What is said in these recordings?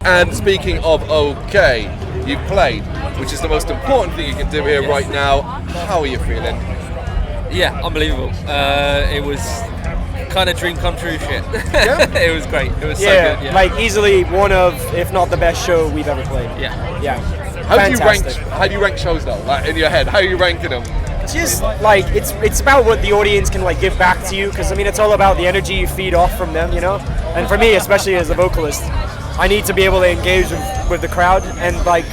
And speaking of okay, you've played, which is the most important thing you can do here right now. How are you feeling? Yeah, unbelievable. It was kind of dream come true shit. Yeah? It was great. It was so good. Yeah, like easily one of, if not the best show we've ever played. Yeah. How do you rank shows though? Like in your head, how are you ranking them? Just like it's about what the audience can like give back to you, because I mean it's all about the energy you feed off from them, you know. And for me, especially as a vocalist, I need to be able to engage with the crowd. And like,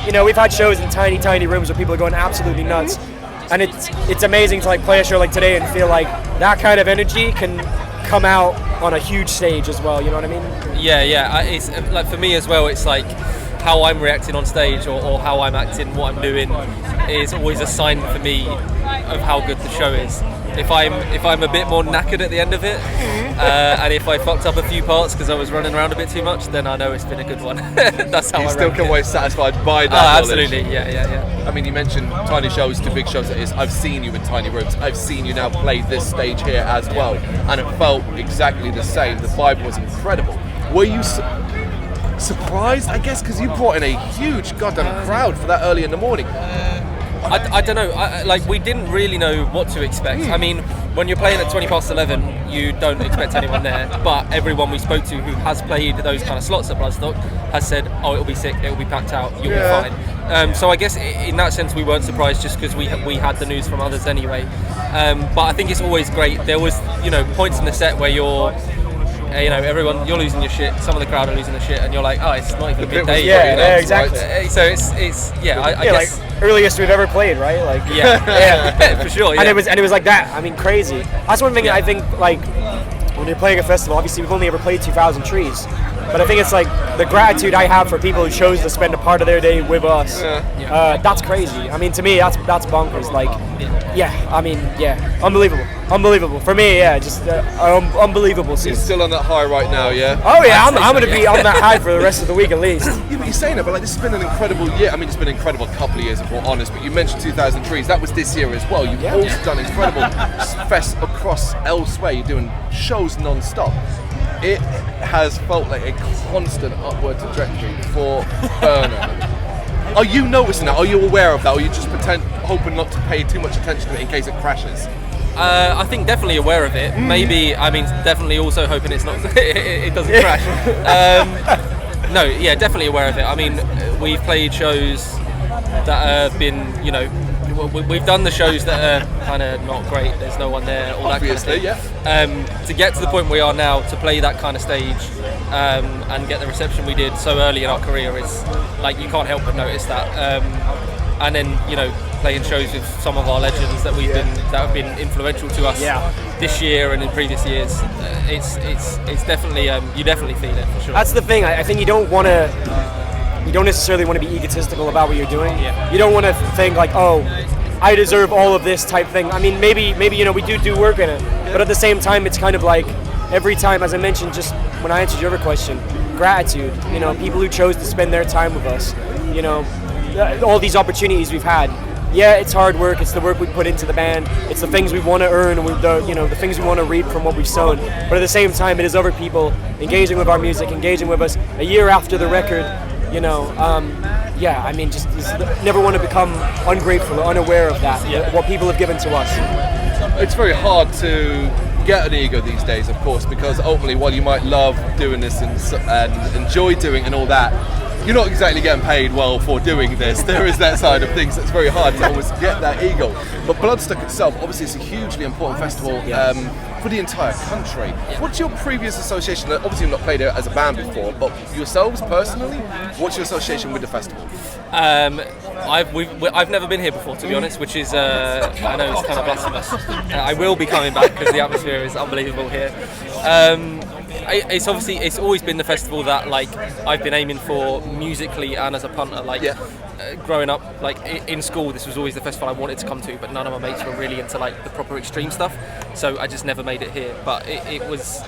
you know, we've had shows in tiny rooms where people are going absolutely nuts, and it's amazing to like play a show like today and feel like that kind of energy can come out on a huge stage as well. You know what I mean? Yeah. It's like for me as well. It's like how I'm reacting on stage or how I'm acting, what I'm doing, is always a sign for me of how good the show is. If I'm a bit more knackered at the end of it, and if I fucked up a few parts because I was running around a bit too much, then I know it's been a good one. That's how you I still come away satisfied by that. Absolutely, yeah. I mean, you mentioned tiny shows to big shows. It is. I've seen you in tiny rooms. I've seen you now play this stage here as well, and it felt exactly the same. The vibe was incredible. Were you surprised? I guess because you brought in a huge goddamn crowd for that early in the morning. I don't know. Like we didn't really know what to expect. I mean, when you're playing at 11:20, you don't expect anyone there. But everyone we spoke to who has played those kind of slots at Bloodstock has said, "Oh, it'll be sick. It'll be packed out. You'll be fine." So I guess in that sense we weren't surprised just because we had the news from others anyway. But I think it's always great. There was points in the set where you're everyone, you're losing your shit. Some of the crowd are losing their shit, and you're like, oh, it's not even midday. Yeah, exactly. So it's I guess like earliest we've ever played, right? Like yeah, for sure. Yeah. And it was like that. I mean, crazy. That's one thing I think, like when you're playing a festival. Obviously, we've only ever played 2,000 trees, but I think it's like the gratitude I have for people who chose to spend a part of their day with us. That's crazy. I mean, to me, that's bonkers. Like, unbelievable for me. Yeah, just unbelievable. You're still on that high right now, yeah? Oh yeah, I'm going to be on that high for the rest of the week at least. Yeah, but you're saying it, but like this has been an incredible year. I mean, it's been an incredible couple of years, if we're honest. But you mentioned 2,000 trees. That was this year as well. You've also done incredible fests across elsewhere. You're doing shows non-stop. It has felt like a constant upward trajectory for Brrraaains. Are you noticing that? Are you aware of that? Or are you just hoping not to pay too much attention to it in case it crashes? I think definitely aware of it. Maybe, I mean, definitely also hoping it's not it doesn't crash. No, yeah, definitely aware of it. I mean, we've played shows that have been, we've done the shows that are kind of not great. There's no one there, all Obviously, that kind of thing. To get to the point we are now, to play that kind of stage and get the reception we did so early in our career is like you can't help but notice that. And then playing shows with some of our legends that that have been influential to us this year and in previous years. It's definitely you definitely feel it for sure. That's the thing. I think you don't necessarily want to be egotistical about what you're doing. You don't want to think like, oh, I deserve all of this type thing. I mean, maybe we do work in it, but at the same time, it's kind of like every time, as I mentioned just when I answered your other question, gratitude. People who chose to spend their time with us. All these opportunities we've had. Yeah, it's hard work. It's the work we put into the band. It's the things we want to earn, and the things we want to reap from what we've sown. But at the same time, it is other people engaging with our music, engaging with us a year after the record. I mean, just never want to become ungrateful or unaware of that. What people have given to us. It's very hard to get an ego these days, of course, because ultimately, while you might love doing this and enjoy doing and all that, you're not exactly getting paid well for doing this. There is that side of things. It's very hard to always get that ego. But Bloodstock itself, obviously, is a hugely important festival for the entire country. What's your previous association? Obviously, you've not played it as a band before, but yourselves personally, what's your association with the festival? I've never been here before, to be honest, which is I know it's kind of blasphemous. I will be coming back because the atmosphere is unbelievable here. It's always been the festival that like I've been aiming for musically and as a punter. Growing up, in school, this was always the festival I wanted to come to, but none of my mates were really into the proper extreme stuff, so I just never made it here. But it was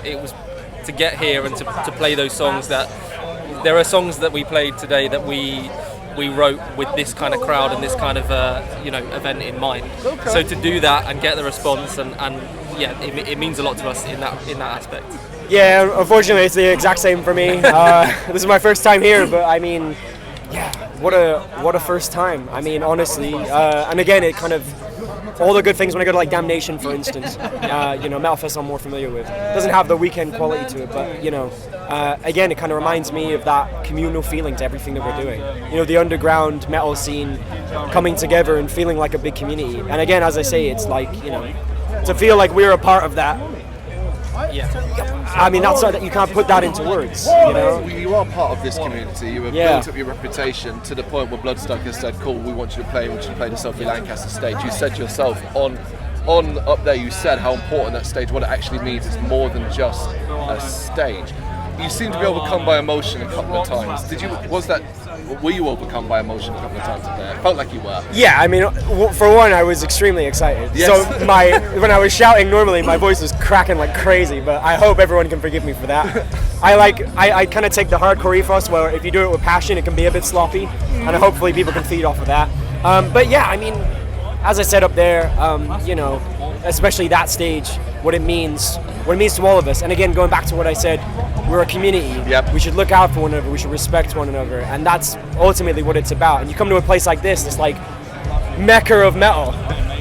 to get here and to play those songs that there are songs that we played today that we wrote with this kind of crowd and this kind of event in mind. So to do that and get the response and it means a lot to us in that aspect. Yeah, unfortunately, it's the exact same for me. This is my first time here, but I mean, yeah, what a first time. I mean, honestly, and again, it kind of all the good things when I go to like Damnation, for instance. Metal fest I'm more familiar with. It doesn't have the weekend quality to it, but again, it kind of reminds me of that communal feeling to everything that we're doing. The underground metal scene coming together and feeling like a big community. And again, as I say, it's like to feel like we're a part of that. Yeah. I mean, that's you can't put that into words. You are part of this community. You have built up your reputation to the point where Bloodstock has said, "Cool, we want you to play. We want you to play the Sophie Lancaster stage." You said yourself on up there. You said how important that stage, what it actually means, is more than just a stage. You seem to be overcome by emotion a couple of times. Were you overcome by emotion a couple of times today? It felt like you were. Yeah, I mean, for one, I was extremely excited. Yes. So when I was shouting normally, my voice was cracking like crazy, but I hope everyone can forgive me for that. I kind of take the hardcore ethos where if you do it with passion, it can be a bit sloppy, and hopefully people can feed off of that. But yeah, I mean, as I said up there, especially that stage, what it means to all of us. And again, going back to what I said, we're a community. Yep. We should look out for one another. We should respect one another, and that's ultimately what it's about. And you come to a place like this, it's like mecca of metal,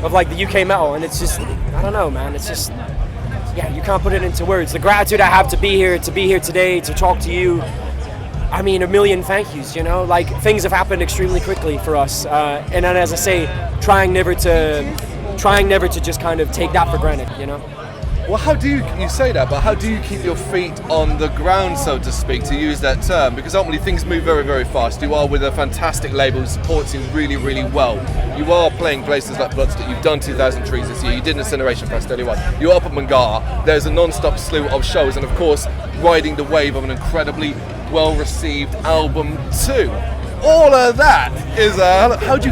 of like the UK metal, and it's just, I don't know, man. It's just, yeah, you can't put it into words. The gratitude I have to be here today, to talk to you. I mean, a million thank yous. Like things have happened extremely quickly for us, and then, as I say, trying never to just kind of take that for granted. Well, how do you say that, but how do you keep your feet on the ground, so to speak, to use that term? Because ultimately things move very, very fast. You are with a fantastic label who supports you really, really well. You are playing places like Bloodstock. You've done 2,000 Trees this year. You did Incineration Fest earlier on. You're up at Mangata. There's a non-stop slew of shows, and of course, riding the wave of an incredibly well-received album too. All of that is how do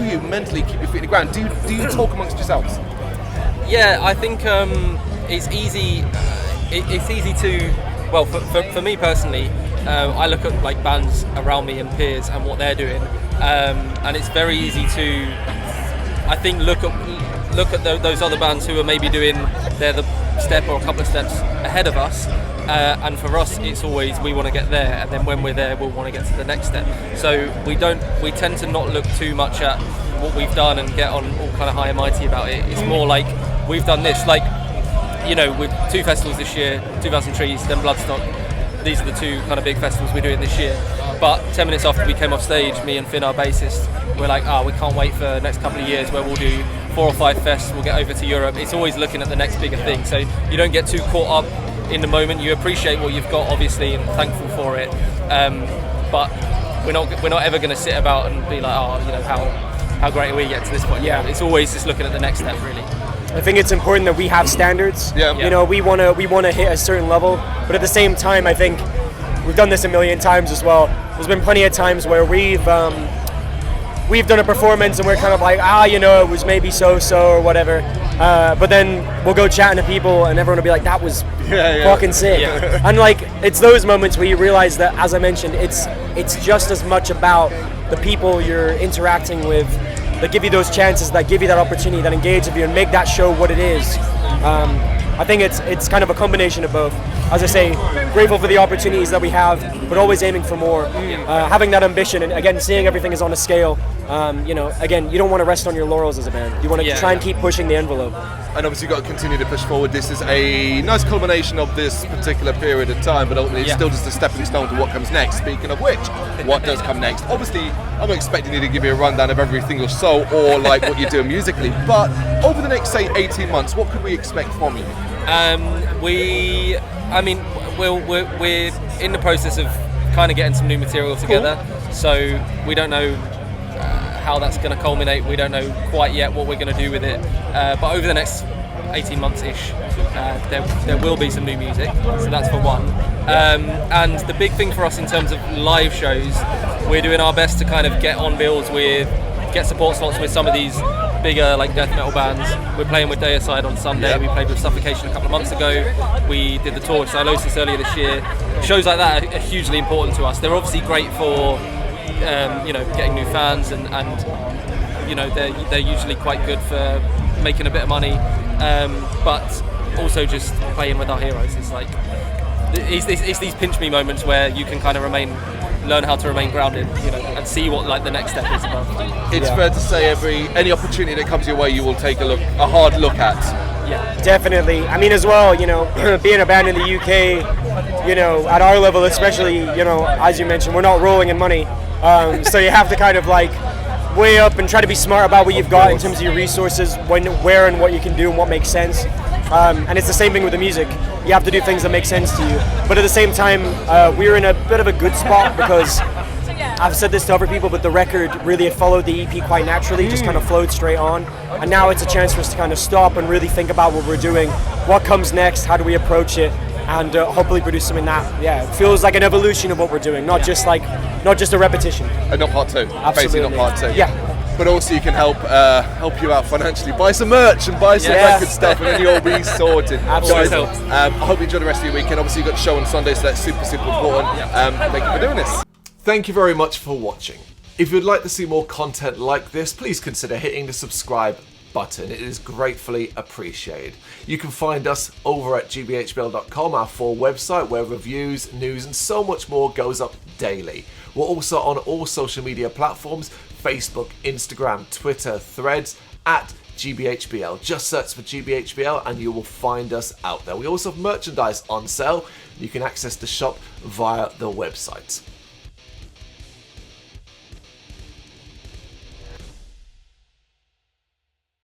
you mentally keep your feet on the ground? Do you talk amongst yourselves? Yeah, I think it's easy. It's easy to, well, for me personally, I look at like bands around me and peers and what they're doing, and it's very easy to, I think, look at those other bands who are maybe doing the step or a couple of steps ahead of us. And for us, it's always we want to get there, and then when we're there, we'll want to get to the next step. So we tend to not look too much at what we've done and get on all kind of high and mighty about it. It's more like we've done this, like, with 2 festivals this year, 2,000 Trees, then Bloodstock. These are the 2 kind of big festivals we're doing this year. But 10 minutes after we came off stage, me and Finn, our bassist, we're like, we can't wait for the next couple of years where we'll do 4 or 5 fests, we'll get over to Europe. It's always looking at the next bigger thing. So you don't get too caught up in the moment. You appreciate what you've got, obviously, and thankful for it. But we're not ever going to sit about and be like, how great are we get to this point? Yeah. It's always just looking at the next step, really. I think it's important that we have standards. Yeah. We want to hit a certain level, but at the same time, I think we've done this a million times as well. There's been plenty of times where we've done a performance and we're kind of like, it was maybe so or whatever. But then we'll go chatting to people and everyone will be like, that was fucking sick. Yeah. And like, it's those moments where you realize that, as I mentioned, it's just as much about the people you're interacting with that give you those chances, that give you that opportunity, that engage with you and make that show what it is. I think it's kind of a combination of both. As I say, grateful for the opportunities that we have, but always aiming for more. Having that ambition, and again, seeing everything is on a scale. Again, you don't want to rest on your laurels as a band. You want to try and keep pushing the envelope. And obviously you've got to continue to push forward. This is a nice culmination of this particular period of time, but ultimately it's still just a stepping stone to what comes next. Speaking of which, what does come next? Obviously, I'm not expecting you to give you a rundown of everything or so, or like what you're doing musically, but over the next, say, 18 months, what could we expect from you? We're in the process of kind of getting some new material together, so we don't know how that's going to culminate. We don't know quite yet what we're going to do with it, but over the next 18 months-ish, there will be some new music, so that's for one. And the big thing for us in terms of live shows, we're doing our best to kind of get on bills get support slots with some of these bigger like death metal bands. We're playing with Deicide on Sunday. We played with Suffocation a couple of months ago. We did the tour with Silosis earlier this year. Shows like that are hugely important to us. They're obviously great for getting new fans and they're usually quite good for making a bit of money. But also just playing with our heroes. It's like it's these pinch me moments where you can kind of learn how to remain grounded, you know, and see what like the next step is above. It's fair to say any opportunity that comes your way, you will take a hard look at. Yeah, definitely. I mean, as well, you know, being a band in the UK, you know, at our level especially, you know, as you mentioned, we're not rolling in money, so you have to kind of like weigh up and try to be smart about what you've got in terms of your resources, where and what you can do and what makes sense. And it's the same thing with the music. You have to do things that make sense to you. But at the same time, we're in a bit of a good spot because I've said this to other people, but the record really had followed the EP quite naturally, just kind of flowed straight on. And now it's a chance for us to kind of stop and really think about what we're doing, what comes next, how do we approach it, and hopefully produce something that, it feels like an evolution of what we're doing, not just a repetition. And not part two. Absolutely. Basically not part two. Yeah. But also you can help you out financially. Buy some merch and buy some record stuff, and then you'll be sorted. Absolutely. Guys, I hope you enjoy the rest of your weekend. Obviously you've got the show on Sunday, so that's super, super important. Thank you for doing this. Thank you very much for watching. If you'd like to see more content like this, please consider hitting the subscribe button. It is gratefully appreciated. You can find us over at gbhbl.com, our full website, where reviews, news, and so much more goes up daily. We're also on all social media platforms: Facebook, Instagram, Twitter, Threads, at gbhbl. Just search for gbhbl and you will find us out there. We also have merchandise on sale. You can access the shop via the website.